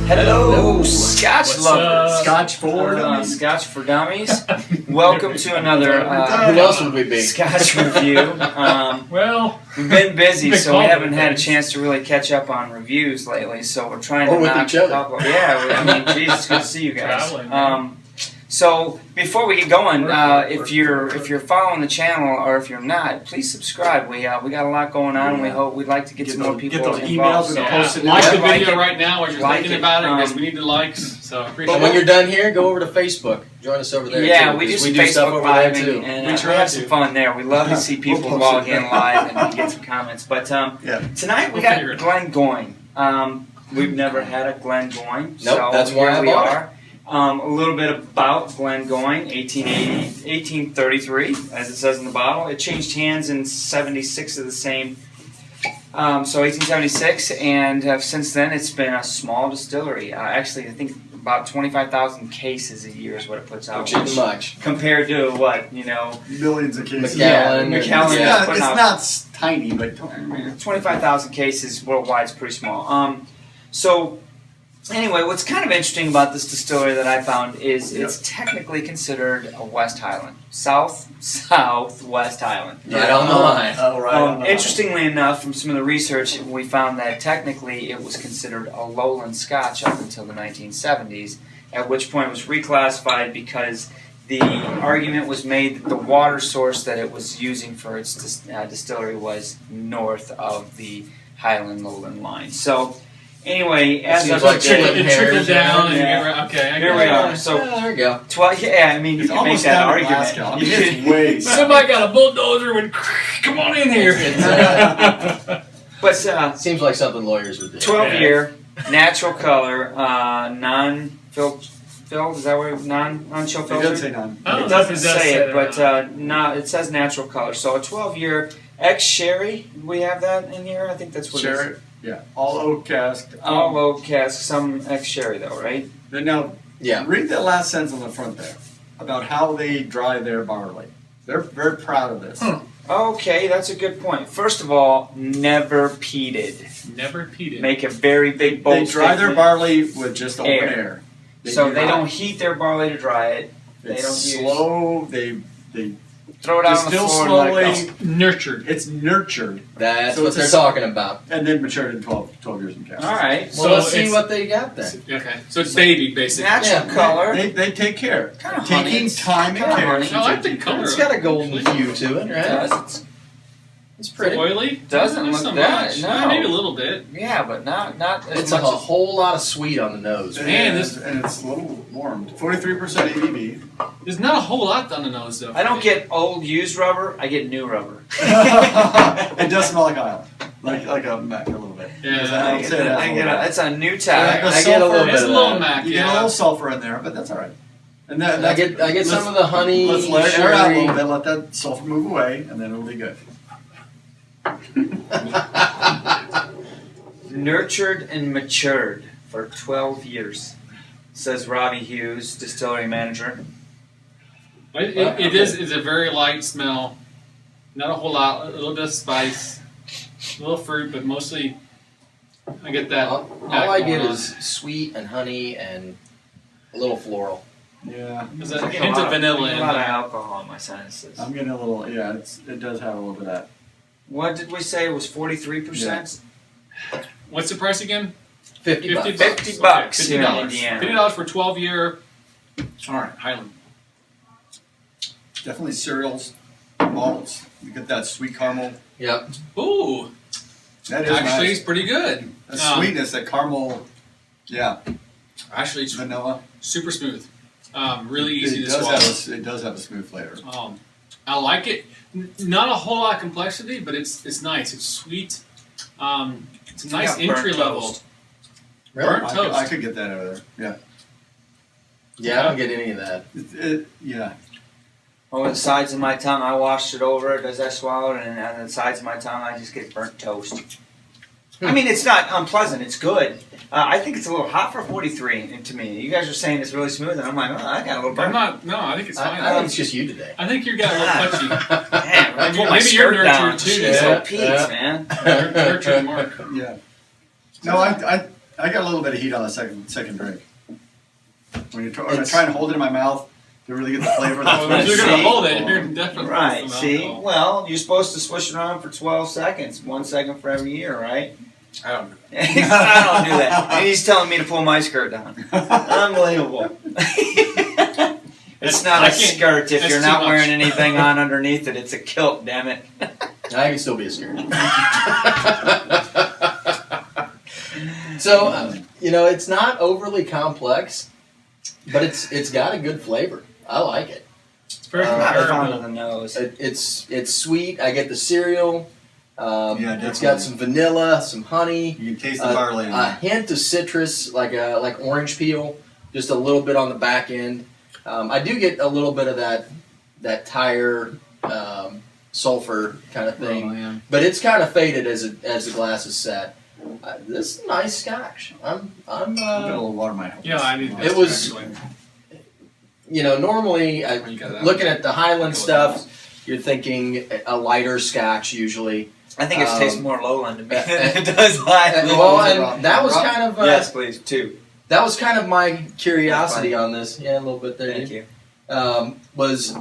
Hello, Scotch What's lovers. up? Scotch for Dummies. Scotch for Dummies. Welcome to another Who else would we be? Scotch review. Well, We've been busy, Big so we call haven't had a things. chance to really catch up on reviews lately. So we're trying Or to with knock each other. a couple. Yeah, I mean, geez, it's good to see you guys. Traveling, man. So before we get going, if you're following the channel or if you're not, please subscribe. We got a lot going on. Yeah. We'd like to get some more people get those involved. emails So and post it. like the like video it. right now while you're Like thinking it. about it, because we need the likes. So I appreciate And when it. you're done here, go over to Facebook. Join us over there. Yeah, too, we do 'cause some stuff Facebook over Live there too. and We we try have to. some fun there. We love to see people We'll post log it. in live and get some comments. But tonight we We'll got figure it Glengoyne. We've never had a Glengoyne, Nope, so that's why here I we bought it. are. A little bit about Glengoyne, 1833, as it says in the bottle. It changed hands in 76 of the same. So 1876, and since then it's been a small distillery. Actually, I think about 25,000 cases a year is what it puts out. Which isn't much. Compared to what, Millions of cases. McAllen. McAllen It's is not, putting out- it's not tiny, but 25,000 cases worldwide is pretty small. So anyway, what's kind of interesting about this distillery that I found is it's technically considered a West Highland, Southwest Highland. Right on the line. Oh, right. Interestingly enough, from some of the research, we found that technically it was considered a lowland Scotch up until the 1970s, at which point it was reclassified because the argument was made that the water source that it was using for its distillery was north of the Highland Lowland line. So anyway, as Seems I like chicken It hairs, trickled down, and yeah. you get right. Okay, I Here get we it. are. So there we go. 12. Yeah, I mean, you It's can make almost that down to argument. Glasgow. I mean, it's way Somebody got a bulldozer and come on in here. But Seems like something lawyers would do. 12-year, natural color, non-filled. Is that where non-chill It filter? does say none. I don't It know if doesn't it does say it, or but not. it says natural color. So a 12-year ex-sherry. We have that in here. I think that's what it is. Sherry. Yeah. All oak cask. All oak cask, some ex-sherry though, right? Then now, Yeah. read that last sentence on the front there about how they dry their barley. They're very proud of this. Okay, that's a good point. First of all, never peated. Never peated. Make a very big bold They dry their statement. barley with just open Air. air. So do they not- don't heat their barley to dry it. They It's don't use- slow. They Throw it out on the distill floor and let it slowly. go. Nurtured. It's nurtured That's So what it's they're a- talking about. and then matured in 12 years in cask. All right. Well, let's see what they got then. Okay, so it's baby, basically. Natural Yeah. color. They take care. Kinda honey. Taking It's time and kinda care. honey. I like the color. It's got a golden hue to it, It right? does. It's pretty. Oily? Doesn't Not look so that- much. no. Maybe a little bit. Yeah, but not as It's much a as whole lot of sweet on the nose. Man, this- and it's a little warmed. 43% ABV. There's not a whole lot on the nose, though. I don't get old used rubber. I get new rubber. It does smell like Island, like a Mac a little bit. Yeah. Because I don't say that. It's a new Yeah, type. the I get a little sulfur- bit It's a of little that. Mac, You get a yeah. little sulfur in there, but that's all right. And I that's, get some of the honey, Let's let it air out a sherry. little bit. Let that sulfur move away, and then it'll be good. Nurtured and matured for 12 years, says Robbie Hughes, distillery manager. It is. It's a very light smell. Not a whole lot. A little bit of spice, a little fruit, but mostly I get that. All that I get going is sweet and honey and a little floral. Yeah, on. There's a I get hint of vanilla I get in a lot of there. alcohol in my sinuses. I'm getting a little. Yeah, it does have a little bit of that. What did we say? It was 43%? What's the price again? 50 bucks. 50 bucks Okay, here in $50. Indiana. $50 for 12-year. All right, Highland. Definitely cereals, malts. You get that sweet caramel. Yep. Ooh, That is actually, nice. it's pretty good. The sweetness, that caramel. Yeah, Actually, it's vanilla. super smooth. Really easy It to does swallow. it does have a smooth flavor. I like it. Not a whole lot of complexity, but it's nice. It's sweet. It's a nice Yeah, burnt entry level. toast. Burnt I toast. could get that over there. Yeah. Yeah, I don't get any of that. Yeah. Oh, the sides of my tongue, I washed it over as I swallowed, and on the sides of my tongue, I just get burnt toast. I mean, it's not unpleasant. It's good. I think it's a little hot for 43 to me. You guys are saying it's really smooth, and I'm like, oh, I got a little I'm burnt. not. No, I think it's fine. I think it's just you today. I think you got a little touchy. Man, I pulled my Maybe you're skirt down. nurtured too. Jeez, Yeah, oh, Pete, yeah. man. Nurtured Mark. Yeah. No, I got a little bit of heat on the second drink. When you're It's- trying to hold it in my mouth to really get the flavor. That's Well, what if you're it's gonna See? hold it, you're definitely Right, some see? alcohol. Well, you're supposed to swish it around for 12 seconds, 1 second for every year, right? I don't know. I don't do that. And he's telling me to pull my skirt down. Unbelievable. It's not I a can't- skirt if that's you're too not much. wearing anything on underneath it. It's a kilt, damn it. I can still be a skirt. So, it's not overly complex, but it's got a good flavor. I like it. It's very I'm not fond comparable. of the nose. It's sweet. I get the cereal. Yeah, It's definitely. got some vanilla, some honey, You can taste the barley in a there. hint of citrus, like orange peel, just a little bit on the back end. I do get a little bit of that tire sulfur kind of thing, Oh, yeah. but it's kind of faded as the glass is set. This is nice Scotch. I'm I've got a little water in my mouth. Yeah, I need. It was- actually. Normally When you got that. looking at the Highland stuff, you're thinking a lighter Scotch usually. I think it tastes more lowland to me uh, than it does Highland. Well, and that was kind of Yes, please, 2. that was kind of my curiosity on this. Yeah, a little bit there. Thank dude. you. Was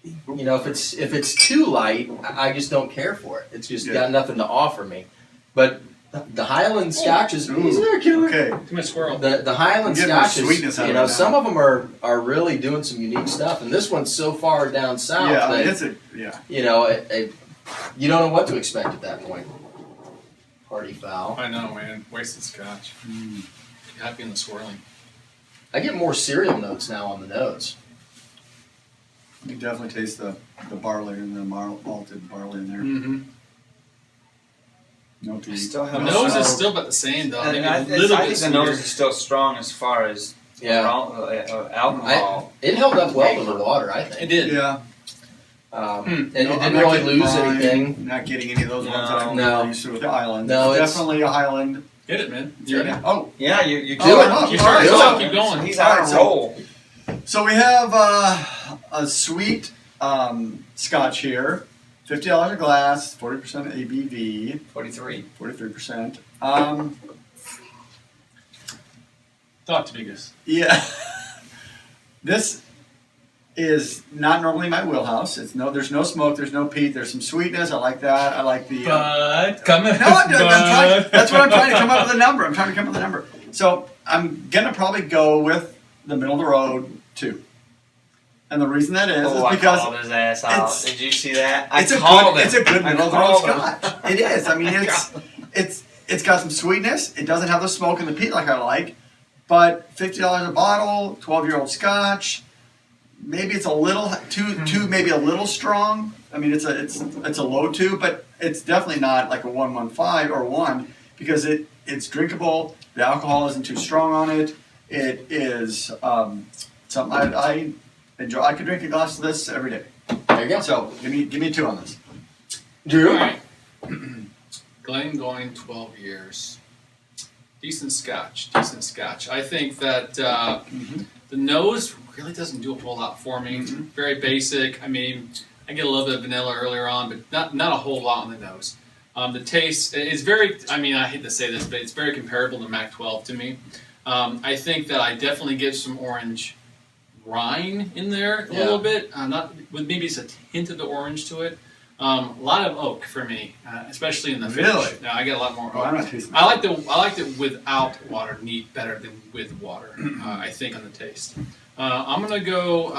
if it's too light, I just don't care for it. It's just got nothing to offer me. But the Highland Scotch is Ooh, there, killer. okay. Too much swirl. The Highland I'm getting more Scotch is, sweetness out of it now. some of them are really doing some unique stuff, and this one's so far down south Yeah, I that mean, yeah. you don't know what to expect at that point. Party foul. I know, man. Wasted Scotch. Happy in the swirling. I get more cereal notes now on the nose. You definitely taste the barley and the malted barley in there. Mm-hmm. No I tea. still The have nose a is still about the same, though. And Maybe I a think little bit the sweeter. nose is still strong as far as alcohol. It held up well to the water, I It think. did. Yeah. And No, it I'm didn't not really getting lose brine, anything. Not getting any of those ones that I'm No. used to with the Highland. No, it's it's- definitely a Highland. Hit it, man. Yeah. You're Oh, Yeah, you do Oh, it. oh, You started all right, talking, keep going. He's on a Alright, roll. so we have a sweet Scotch here, $50 a glass, 40% ABV, 43. 43%. Talk to Bigus. Yeah, this is not normally my wheelhouse. There's no smoke, there's no peat, there's some sweetness. I like that. I like the. But come in. No, I'm trying. That's what I'm trying to come up with a number. I'm trying to come up with a number. So I'm gonna probably go with the middle of the road 2. And the reason that is I because called his ass out. it's- Did you see that? it's a called good, him. it's a good I middle of the road called him. Scotch. It is. I mean, it's got some sweetness. It doesn't have the smoke and the peat like I like, but $50 a bottle, 12-year-old Scotch. Maybe it's a little two, maybe a little strong. I mean, it's a low 2, but it's definitely not like a 115 or 1 because it's drinkable. The alcohol isn't too strong on it. It is something I enjoy. I could drink a glass of this every day. There you go. So give me 2 on this. Drew? All right. Glengoyne, 12 years. Decent Scotch. I think that the nose really doesn't do a whole lot for me. Very basic. I mean, I get a little bit of vanilla earlier on, but not a whole lot on the nose. The taste is very, I mean, I hate to say this, but it's very comparable to Mac 12 to me. I think that I definitely get some orange rind in there a little bit, not with maybe just a hint of the orange to it. A lot of oak for me, especially in the finish. Really? No, I get a lot more Oh, oak. I'm not tasting. I liked it without water neat better than with water. I think on the taste. I'm gonna go.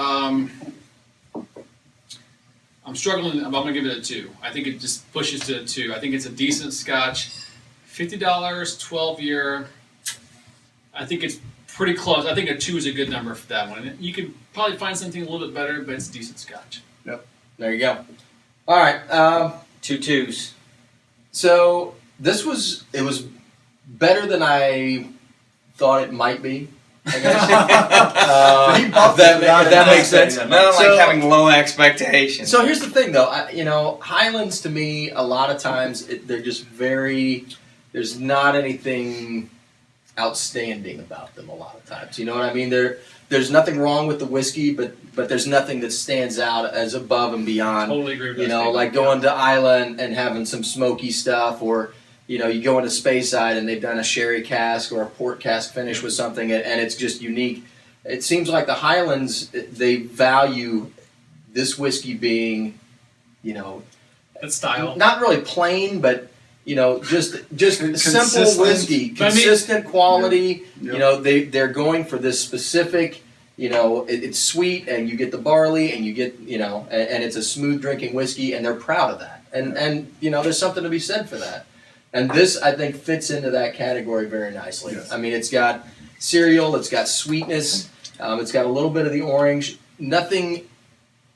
I'm struggling. I'm gonna give it a 2. I think it just pushes to a 2. I think it's a decent Scotch. $50, 12-year. I think it's pretty close. I think a 2 is a good number for that one. You could probably find something a little bit better, but it's decent Scotch. There you go. All right. 2 2s. So it was better than I thought it might be. I guess. He bumped if it that makes sense. Nothing So- like having low expectations. So here's the thing, though. Highlands to me, a lot of times they're just very. There's not anything outstanding about them. A lot of times, you know what I mean. There's nothing wrong with the whiskey, but there's nothing that stands out as above and beyond. Totally agree with that. You know, statement. like going to Isla and having some smoky stuff, or you know, you go into Speyside and they've done a sherry cask or a port cask finish with something, and it's just unique. It seems like the Highlands, they value this whiskey being, you know, That style. not really plain, but you know, just simple Consistent. whiskey, But I mean- consistent quality. Yeah. You know, they're going for this specific. You know, it's sweet, and you get the barley, and you get, you know, and it's a smooth drinking whiskey, and they're proud of that. And you know, there's something to be said for that. And this, I think, fits into that category very nicely. Yes. I mean, it's got cereal, it's got sweetness, it's got a little bit of the orange. Nothing,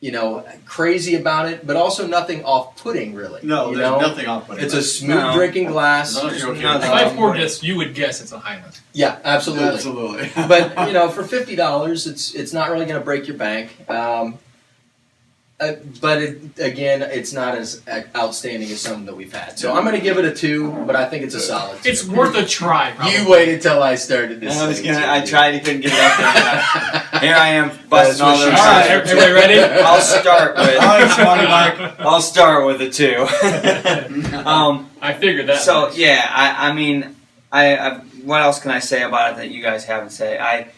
you know, crazy about it, but also nothing off-putting, really. No, you there's know? nothing off putting. It's a smooth drinking glass. No, you're okay. No, If I poured this, you would guess it's a Highland. Yeah, absolutely. Absolutely. But you know, for $50, it's not really going to break your bank. But again, it's not as outstanding as some that we've had. So I'm going to give it a 2, but I think it's a solid 2. It's worth a try. Probably. You waited till I started this. I was thing, gonna. too. I tried. He couldn't get it up there. Here I am busting all what those. she All right, said. everybody ready? I'll start with. Thanks, Monty Mike. I'll start with a 2. I figured that. So much. yeah, I mean, what else can I say about it that you guys haven't said?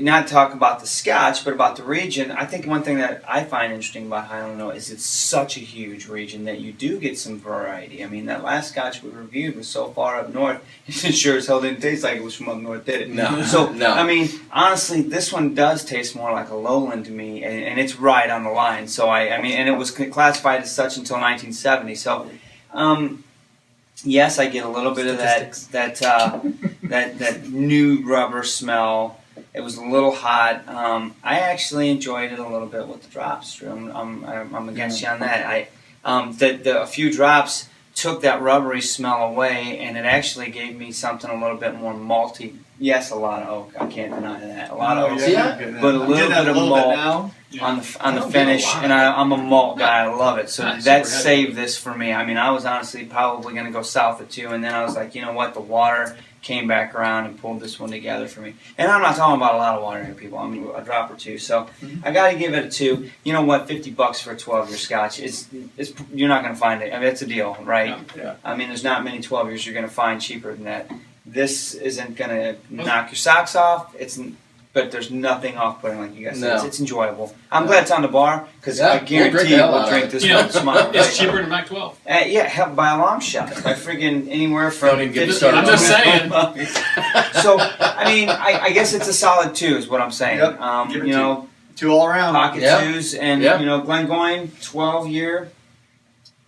Not talk about the Scotch, but about the region. I think one thing that I find interesting about Highland is it's such a huge region that you do get some variety. I mean, that last Scotch we reviewed was so far up north, it sure as hell didn't taste like it was from up north, did it? No. So, No. I mean, honestly, this one does taste more like a lowland to me, and it's right on the line. So, I mean, and it was classified as such until 1970. So, yes, I get a little bit of that new rubber smell. It was a little hot. I actually enjoyed it a little bit with the drops. Drew. I'm against you on that. A few drops took that rubbery smell away, and it actually gave me something a little bit more malty. Yes, a lot of oak. I can't deny that. A lot of oak. But a little bit of malt now. on the don't finish, get a lot. and I'm a malt guy. I love it. So Not that super heavy. saved this for me. I mean, I was honestly probably going to go south of 2, and then I was like, you know what? The water came back around and pulled this one together for me. And I'm not talking about a lot of water here, people. I'm a drop or 2. So I got to give it a 2. You know what? $50 for a 12-year Scotch is you're not going to find it. I mean, it's a deal, right? Yeah. I mean, there's not many 12-years you're going to find cheaper than that. This isn't going to knock your socks off. But there's nothing off-putting, like you guys said. No. It's enjoyable. I'm glad it's on the bar because Yeah, I we'll drink guarantee the hell we'll out of drink it. this You one know, tomorrow. it's cheaper than Mac 12. Yeah, hell, by a long shot. By friggin' anywhere from Don't even get me 50 started I'm just saying. So, I mean, I guess it's a solid 2 is what I'm saying. Yep, give it You 2. know, 2 all around. pocket Yeah. 2s, and, Yeah. you know, Glengoyne, 12-year.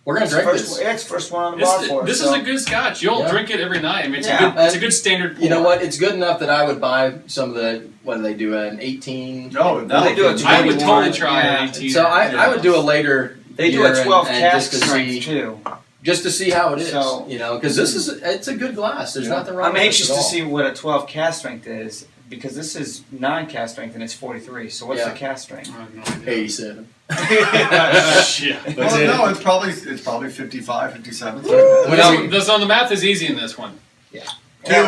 We're gonna drink this. It's first one on the bar for us. This is a good Scotch. You'll Yeah. drink it every night. I mean, Yeah. it's a good standard pour. You know what? It's good enough that I would buy some of the. What do they do? An 18. No, They do a I would 21, totally try yeah. an 18. So I would do a later. They do year a 12 and cask just to strength, see, too. just to see how it is. So- You know, because it's a good glass. There's Yeah. nothing wrong. I'm with anxious this at to all. see what a 12 cast strength is because this is non-cast strength and it's 43. So what's Yeah. the cast strength? I have no idea. 87. Shit. Well, no, it's probably 55, 57. So the math is easy in this one. Yeah,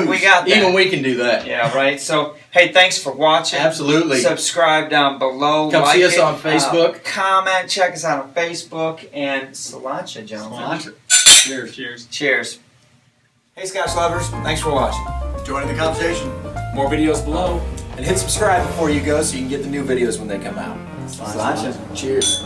we got that. Even we can do that. Yeah, right. So hey, thanks for watching. Absolutely. Subscribe down below. Come like see us it, on Facebook. Comment. Check us out on Facebook and Sriracha, gentlemen. Launch it. Cheers. Cheers. Cheers. Hey, Scotch lovers. Thanks for watching. Join the conversation. More videos below. And hit subscribe before you go so you can get the new videos when they come out. Sriracha. Cheers.